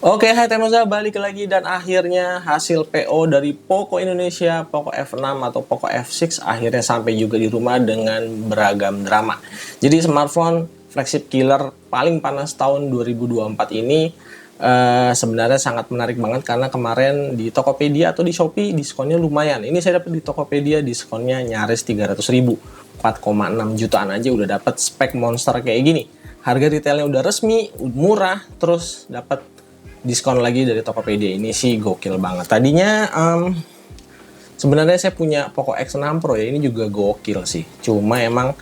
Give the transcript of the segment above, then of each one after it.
Oke, hai Temoza, balik lagi dan akhirnya hasil PO dari Poco Indonesia, Poco F6 atau Poco F6 akhirnya sampai juga di rumah dengan beragam drama. Jadi smartphone flagship killer paling panas tahun 2024 ini sebenarnya sangat menarik banget karena kemarin di Tokopedia atau di Shopee diskonnya lumayan. Ini saya dapat di Tokopedia diskonnya nyaris 300.000, 4,6 jutaan aja udah dapat spek monster kayak gini. Harga retailnya udah resmi, murah, terus dapat diskon lagi dari Tokopedia. Ini sih gokil banget. Tadinya sebenarnya saya punya Poco X6 Pro ya, ini juga gokil sih. Cuma emang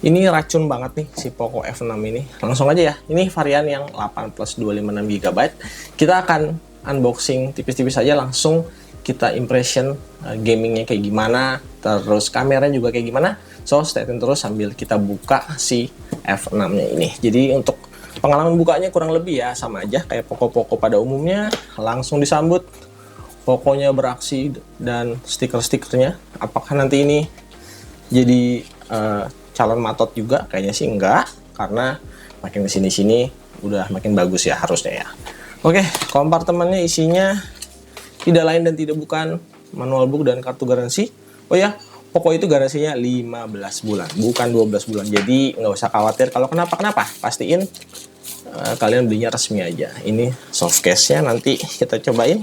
ini racun banget nih si Poco F6 ini. Langsung aja ya, ini varian yang 8 plus 256 GB. Kita akan unboxing tipis-tipis aja, langsung kita impression gamingnya kayak gimana, terus kameranya juga kayak gimana. So stay tune terus sambil kita buka si F6 nya ini. Jadi untuk pengalaman bukanya kurang lebih ya sama aja kayak Poco-Poco pada umumnya, langsung disambut Poconya beraksi dan stiker-stikernya. Apakah nanti ini jadi calon matot juga? Kayaknya sih enggak, karena makin kesini-sini udah makin bagus ya harusnya ya. Oke, kompartemennya isinya tidak lain dan tidak bukan manual book dan kartu garansi. Oh ya, Poco itu garansinya 15 bulan, bukan 12 bulan. Jadi nggak usah khawatir kalau kenapa-kenapa. Pastiin kalian belinya resmi aja. Ini soft case-nya, nanti kita cobain.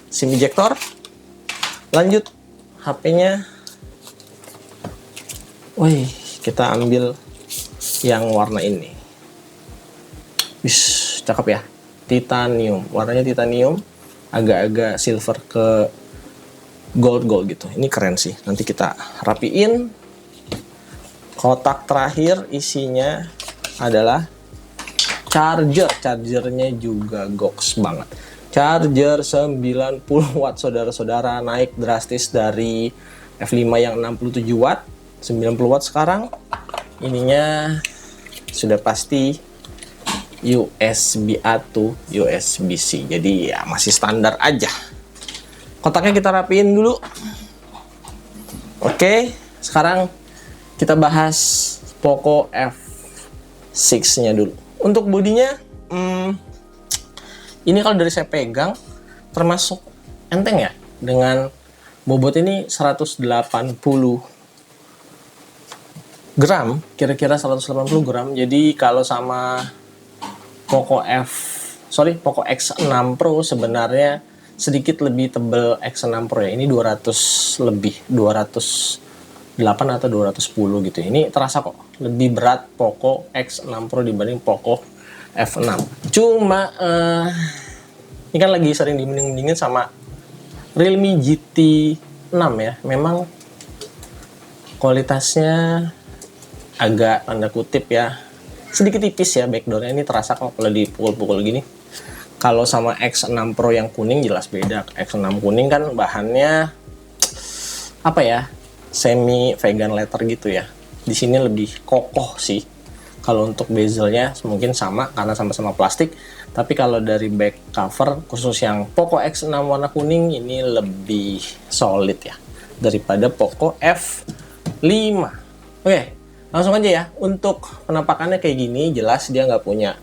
SIM ejector. Lanjut HP-nya. Wih, kita ambil yang warna ini. Wih, cakep ya. Titanium. Warnanya titanium, agak-agak silver ke gold gitu. Ini keren sih. Nanti kita rapiin. Kotak terakhir isinya adalah chargernya juga goks banget. Charger 90 watt saudara-saudara, naik drastis dari F5 yang 67 watt, 90 watt sekarang. Ininya sudah pasti USB-A to USB-C. Jadi ya masih standar aja. Kotaknya kita rapiin dulu. Oke, sekarang kita bahas Poco F6-nya dulu. Untuk bodinya, ini kalau dari saya pegang termasuk enteng ya, dengan bobot ini 180 gram, kira-kira 180 gram. Jadi kalau sama Poco X6 Pro sebenarnya sedikit lebih tebal X6 Pro ya. Ini 200 lebih, 208 atau 210 gitu. Ini terasa kok lebih berat Poco X6 Pro dibanding Poco F6. Cuma ini kan lagi sering dimending-mendingin sama Realme GT6 ya. Memang kualitasnya agak tanda kutip ya, sedikit tipis ya backdoornya. Ini terasa kok kalau dipukul-pukul gini. Kalau sama X6 Pro yang kuning jelas beda. X6 kuning kan bahannya apa ya, semi vegan leather gitu ya. Di sini lebih kokoh sih. Kalau untuk bezelnya mungkin sama karena sama-sama plastik. Tapi kalau dari back cover khusus yang Poco X6 warna kuning ini lebih solid ya daripada Poco F5. Oke, langsung aja ya. Untuk penampakannya kayak gini, jelas dia nggak punya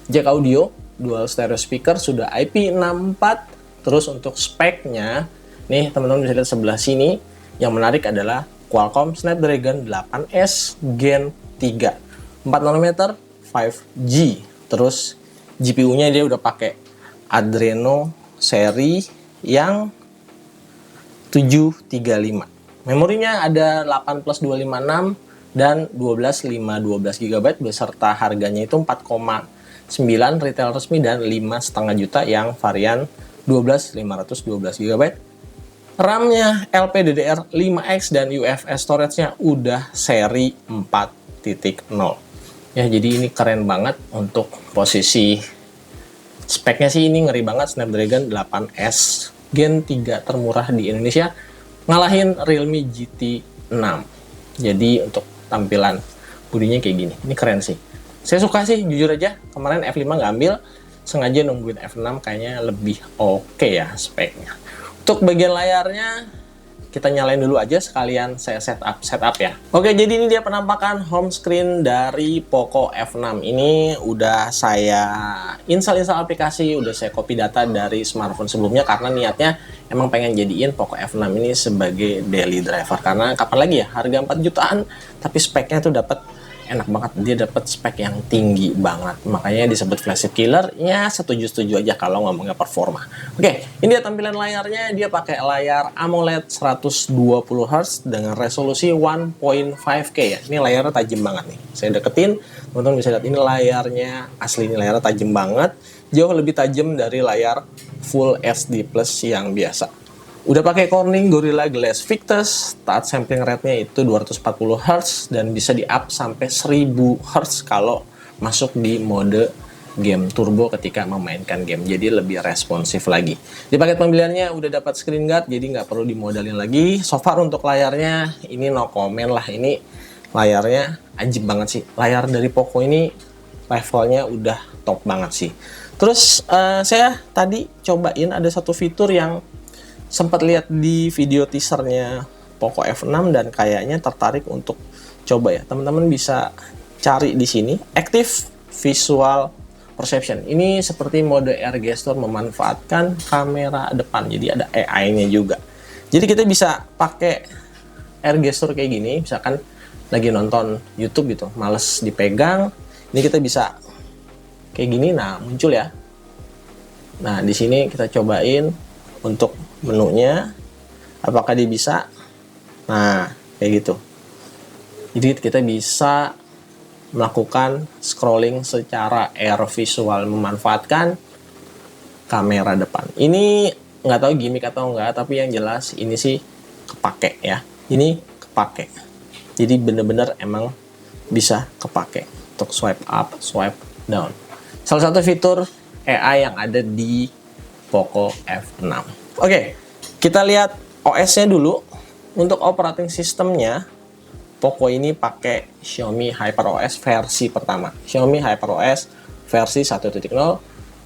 jack audio, dual stereo speaker, sudah IP64. Terus untuk speknya, nih teman-teman bisa lihat sebelah sini. Yang menarik adalah Qualcomm Snapdragon 8S Gen 3 4 nanometer 5G. Terus GPU-nya dia udah pakai Adreno seri yang 735. Memorinya ada 8 plus 256 dan 12 GB beserta harganya itu 4,9 retail resmi dan 5,5 juta yang varian 512 GB. RAM-nya LPDDR5X dan UFS storage-nya udah seri 4.0. Ya, jadi ini keren banget untuk posisi speknya sih, ini ngeri banget. Snapdragon 8S Gen 3 termurah di Indonesia, ngalahin Realme GT6. Jadi untuk tampilan bodinya kayak gini, ini keren sih. Saya suka sih, jujur aja. Kemarin F5 nggak ambil, sengaja nungguin F6, kayaknya lebih oke ya speknya. Untuk bagian layarnya kita nyalain dulu aja sekalian saya setup ya. Oke, jadi ini dia penampakan home screen dari Poco F6. Ini udah saya install aplikasi, udah saya copy data dari smartphone sebelumnya karena niatnya emang pengen jadiin Poco F6 ini sebagai daily driver. Karena kapan lagi ya, harga 4 jutaan tapi speknya tuh dapat enak banget, dia dapat spek yang tinggi banget, makanya disebut flagship killer. Ya setuju-setuju aja kalau ngomongnya performa. Oke, ini dia tampilan layarnya. Dia pakai layar AMOLED 120 Hz dengan resolusi 1.5K ya. Ini layarnya tajam banget nih, saya deketin, teman-teman bisa lihat ini layarnya asli, ini layarnya tajam banget, jauh lebih tajam dari layar Full HD Plus yang biasa. Udah pakai Corning Gorilla Glass Victus, touch sampling rate-nya itu 240 Hz dan bisa di-up sampai 1000 Hz kalau masuk di mode game turbo ketika memainkan game, jadi lebih responsif lagi. Di paket pembeliannya udah dapat screen guard, jadi nggak perlu dimodalin lagi. So far untuk layarnya ini no comment lah, ini layarnya ajib banget sih. Layar dari Poco ini levelnya udah top banget sih. Terus saya tadi cobain ada satu fitur yang sempat lihat di video teasernya Poco F6 dan kayaknya tertarik untuk coba ya. Teman-teman bisa cari di sini Active Visual Perception. Ini seperti mode air gesture memanfaatkan kamera depan. Jadi ada AI-nya juga. Jadi kita bisa pakai air gesture kayak gini, misalkan lagi nonton YouTube gitu, males dipegang. Ini kita bisa kayak gini, nah muncul ya. Nah, di sini kita cobain untuk menunya, apakah dia bisa. Nah, kayak gitu. Jadi kita bisa melakukan scrolling secara air visual memanfaatkan kamera depan. Ini nggak tahu gimmick atau enggak, tapi yang jelas ini sih kepake ya. Ini kepake. Jadi bener-bener emang bisa kepake untuk swipe up, swipe down. Salah satu fitur AI yang ada di Poco F6. Oke, kita lihat OS-nya dulu. Untuk operating systemnya, Poco ini pakai Xiaomi HyperOS versi pertama. Xiaomi HyperOS versi 1.0.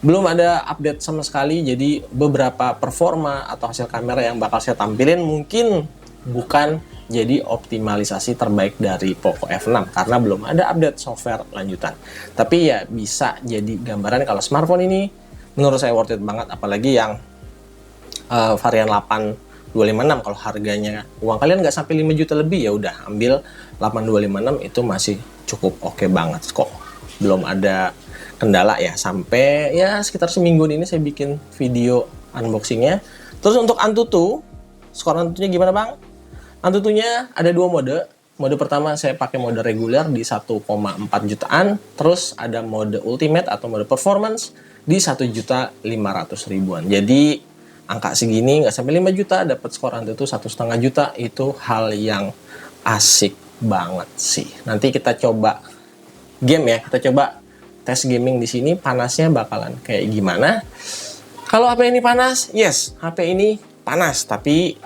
Belum ada update sama sekali, jadi beberapa performa atau hasil kamera yang bakal saya tampilin mungkin bukan jadi optimalisasi terbaik dari Poco F6 karena belum ada update software lanjutan. Tapi ya bisa jadi gambaran kalau smartphone ini menurut saya worth it banget, apalagi yang varian 8256. Kalau harganya uang kalian nggak sampai 5 juta lebih, ya udah ambil 8256, itu masih cukup oke banget kok. Belum ada kendala ya, sampai ya sekitar seminggu ini saya bikin video unboxingnya. Terus untuk Antutu, skor Antutunya gimana bang? Antutunya ada dua mode. Mode pertama saya pakai mode reguler di 1,4 jutaan. Terus ada mode ultimate atau mode performance di 1.500.000-an. Jadi angka segini nggak sampai 5 juta dapat skor Antutu 1,5 juta, itu hal yang asik banget sih. Nanti kita coba game ya, kita coba tes gaming di sini, panasnya bakalan kayak gimana. Kalau HP ini panas, yes, HP ini panas, tapi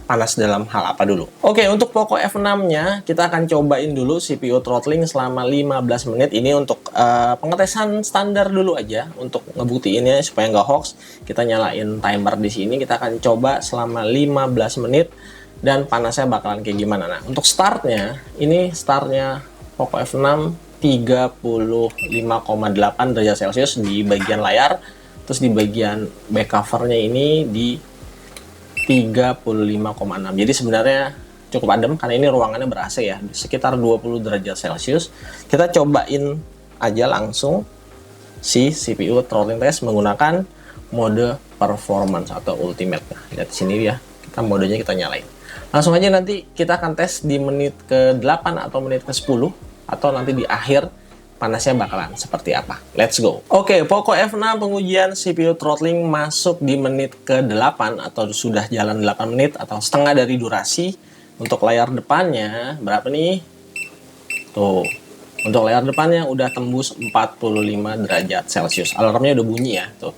panas dalam hal apa dulu? Oke, untuk Poco F6-nya kita akan cobain dulu CPU throttling selama 15 menit. Ini untuk pengetesan standar dulu aja untuk ngebuktiinnya supaya nggak hoax. Kita nyalain timer di sini, kita akan coba selama 15 menit dan panasnya bakalan kayak gimana. Nah, untuk startnya, ini startnya Poco F6 35,8 derajat Celcius di bagian layar. Terus di bagian back covernya ini di 35,6. Jadi sebenarnya cukup adem karena ini ruangannya ber-AC ya, sekitar 20 derajat Celcius. Kita cobain aja langsung si CPU throttling test menggunakan mode performance atau ultimate. Nah, lihat di sini ya, kita modenya kita nyalain. Langsung aja nanti kita akan tes di menit ke-8 atau menit ke-10 atau nanti di akhir panasnya bakalan seperti apa. Let's go. Oke, Poco F6 pengujian CPU throttling masuk di menit ke-8 atau sudah jalan 8 menit atau setengah dari durasi. Untuk layar depannya berapa nih? Tuh. Untuk layar depannya udah tembus 45 derajat Celcius. Alarmnya udah bunyi ya, tuh.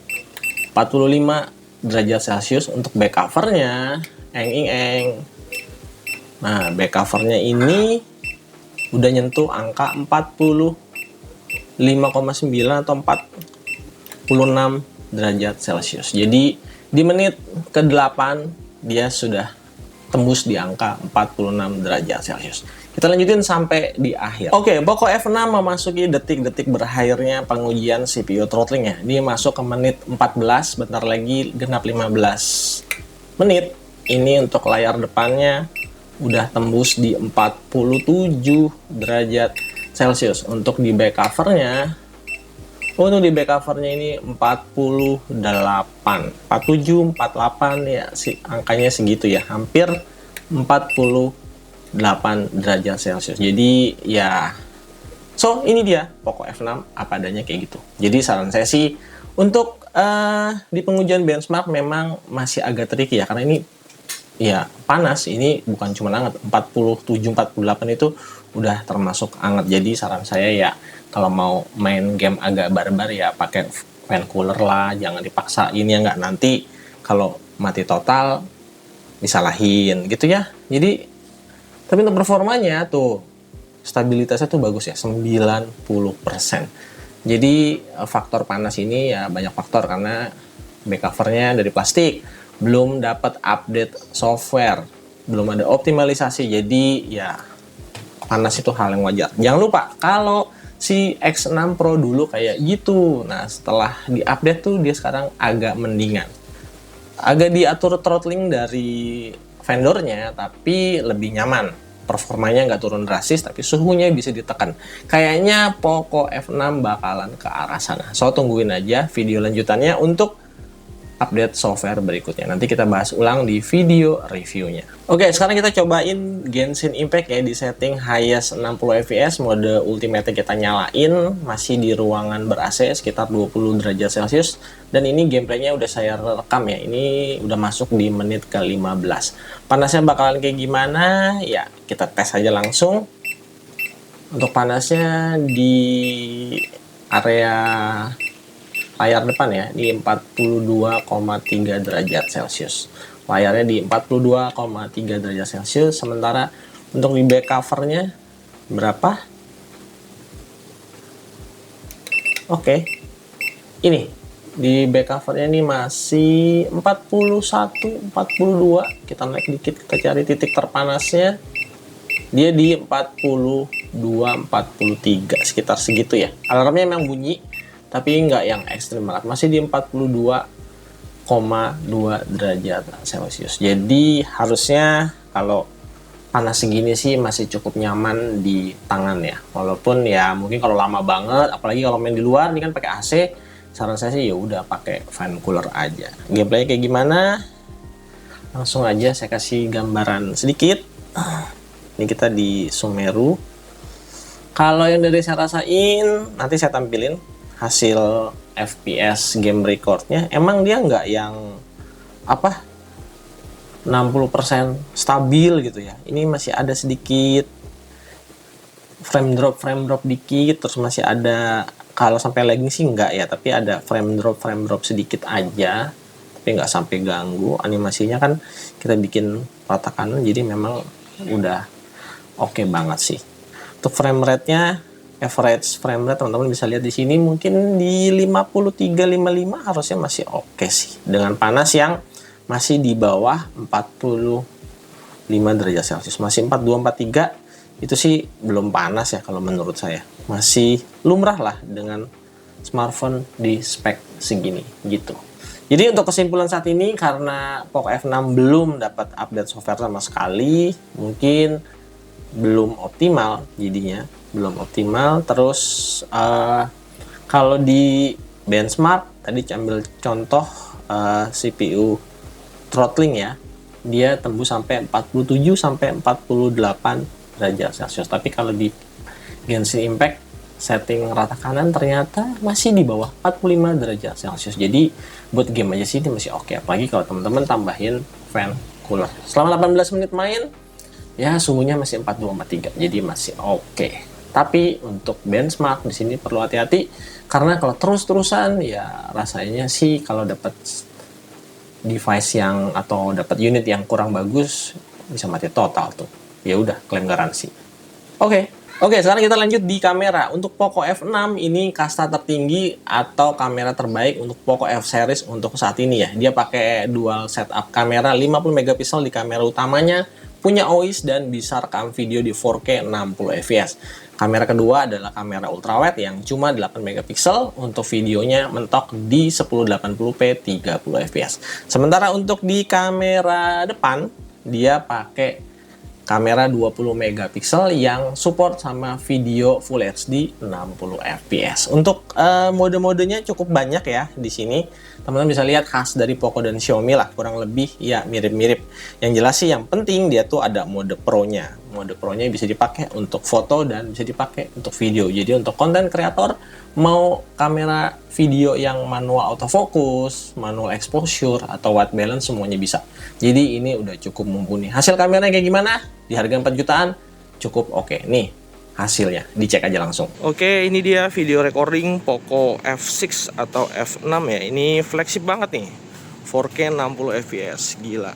45 derajat Celcius. Untuk back covernya, nah, back covernya ini udah nyentuh angka 45,9 atau 46 derajat Celcius. Jadi di menit ke-8 dia sudah tembus di angka 46 derajat Celcius. Kita lanjutin sampai di akhir. Oke, Poco F6 memasuki detik-detik berakhirnya pengujian CPU throttling ya. Dia masuk ke menit 14, bentar lagi genap 15 menit. Ini untuk layar depannya udah tembus di 47 derajat Celcius. Untuk di back covernya, untuk di back covernya ini 48, 47, 48 ya, angkanya segitu ya, hampir 48 derajat Celcius. Jadi ya, so ini dia Poco F6 apa adanya kayak gitu. Jadi saran saya sih untuk di pengujian benchmark memang masih agak tricky ya, karena ini ya panas, ini bukan cuma hangat, 47, 48 itu udah termasuk hangat. Jadi saran saya ya kalau mau main game agak barbar ya pakai fan cooler lah, jangan dipaksain ya, nggak nanti kalau mati total disalahin gitu ya. Jadi tapi untuk performanya tuh stabilitasnya tuh bagus ya, 90%. Jadi faktor panas ini ya banyak faktor, karena back covernya dari plastik, belum dapat update software, belum ada optimalisasi, jadi ya panas itu hal yang wajar. Jangan lupa kalau si X6 Pro dulu kayak gitu, nah setelah diupdate tuh dia sekarang agak mendingan, agak diatur throttling dari vendornya tapi lebih nyaman, performanya nggak turun drastis tapi suhunya bisa ditekan. Kayaknya Poco F6 bakalan ke arah sana, so tungguin aja video lanjutannya untuk update software berikutnya. Nanti kita bahas ulang di video reviewnya. Oke, sekarang kita cobain Genshin Impact ya di setting highest 60 fps, mode ultimate kita nyalain, masih di ruangan ber-AC sekitar 20 derajat Celcius, dan ini gameplaynya udah saya rekam ya, ini udah masuk di menit ke-15. Panasnya bakalan kayak gimana? Ya, kita tes aja langsung. Untuk panasnya di area layar depan ya di 42,3 derajat Celcius. Layarnya di 42,3 derajat Celcius. Sementara untuk di back covernya berapa? Oke. Ini di back covernya ini masih 41, 42. Kita naik dikit, kita cari titik terpanasnya. Dia di 42, 43, sekitar segitu ya. Alarmnya memang bunyi, tapi nggak yang ekstrim banget, masih di 42,2 derajat Celcius. Jadi harusnya kalau panas segini sih masih cukup nyaman di tangan ya. Walaupun ya mungkin kalau lama banget, apalagi kalau main di luar, ini kan pakai AC, saran saya sih ya udah pakai fan cooler aja. Gameplaynya kayak gimana? Langsung aja saya kasih gambaran sedikit. Ini kita di Sumeru. Kalau yang dari saya rasain, nanti saya tampilin hasil FPS game recordnya. Emang dia nggak yang apa 60% stabil gitu ya, ini masih ada sedikit frame drop dikit, terus masih ada, kalau sampai lagging sih nggak ya, tapi ada frame drop sedikit aja, tapi nggak sampai ganggu. Animasinya kan kita bikin rata kanan, jadi memang udah oke banget sih. Untuk frame rate-nya, average frame rate teman-teman bisa lihat di sini mungkin di 53-55 harusnya masih oke sih, dengan panas yang masih di bawah 45 derajat Celcius, masih 42-43. Itu sih belum panas ya kalau menurut saya, masih lumrah lah dengan smartphone di spek segini gitu. Jadi untuk kesimpulan saat ini, karena Poco F6 belum dapat update software sama sekali, mungkin belum optimal, jadinya belum optimal. Terus kalau di benchmark tadi ambil contoh CPU throttling ya, dia tembus sampai 47 sampai 48 derajat Celcius. Tapi kalau di Genshin Impact setting rata kanan ternyata masih di bawah 45 derajat Celcius. Jadi buat game aja sih ini masih oke, apalagi kalau teman-teman tambahin fan cooler. Selama 18 menit main ya suhunya masih 42-43, jadi masih oke. Tapi untuk benchmark di sini perlu hati-hati, karena kalau terus-terusan ya rasanya sih kalau dapat device yang atau dapat unit yang kurang bagus bisa mati total tuh. Ya udah, klaim garansi. Oke. Oke, sekarang kita lanjut di kamera. Untuk Poco F6 ini kasta tertinggi atau kamera terbaik untuk Poco F series untuk saat ini ya. Dia pakai dual setup kamera 50 megapiksel di kamera utamanya, punya OIS dan bisa rekam video di 4K 60 fps. Kamera kedua adalah kamera ultrawide yang cuma 8 megapiksel, untuk videonya mentok di 1080p 30 fps. Sementara untuk di kamera depan dia pakai kamera 20 megapiksel yang support sama video Full HD 60 fps. Untuk mode-modenya cukup banyak ya di sini. Teman-teman bisa lihat khas dari Poco dan Xiaomi lah, kurang lebih ya mirip-mirip. Yang jelas sih yang penting dia tuh ada mode Pro-nya. Mode Pro-nya bisa dipakai untuk foto dan bisa dipakai untuk video. Jadi untuk konten kreator mau kamera video yang manual autofocus, manual exposure, atau white balance semuanya bisa. Jadi ini udah cukup mumpuni. Hasil kameranya kayak gimana? Di harga 4 jutaan cukup oke. Nih hasilnya, dicek aja langsung. Oke, ini dia video recording Poco F6 atau F6 ya. Ini flagship banget nih. 4K 60 fps, gila.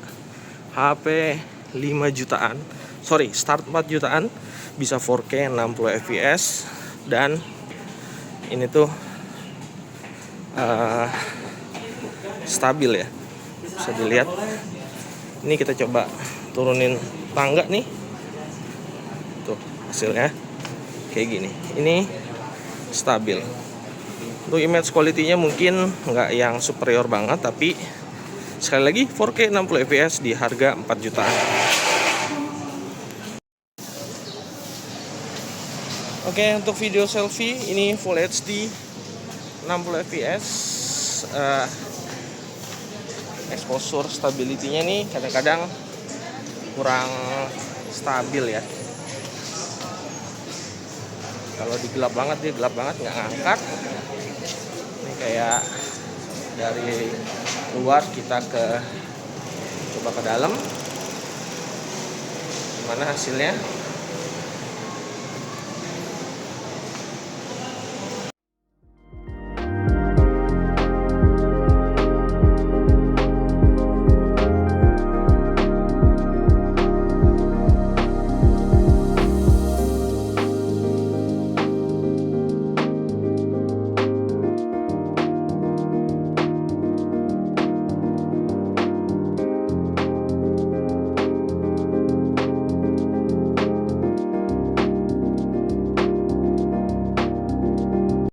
HP 5 jutaan. Sorry, start 4 jutaan bisa 4K 60 fps dan ini tuh stabil ya, bisa dilihat. Ini kita coba turunin tangga nih, tuh hasilnya kayak gini. Ini stabil. Untuk image quality-nya mungkin nggak yang superior banget, tapi sekali lagi 4K 60 fps di harga 4 jutaan. Oke, untuk video selfie ini Full HD 60 fps. Exposure stability-nya nih kadang-kadang kurang stabil ya. Kalau digelap banget, dia gelap banget, nggak ngangkat. Ini kayak dari luar kita coba ke dalam, gimana hasilnya.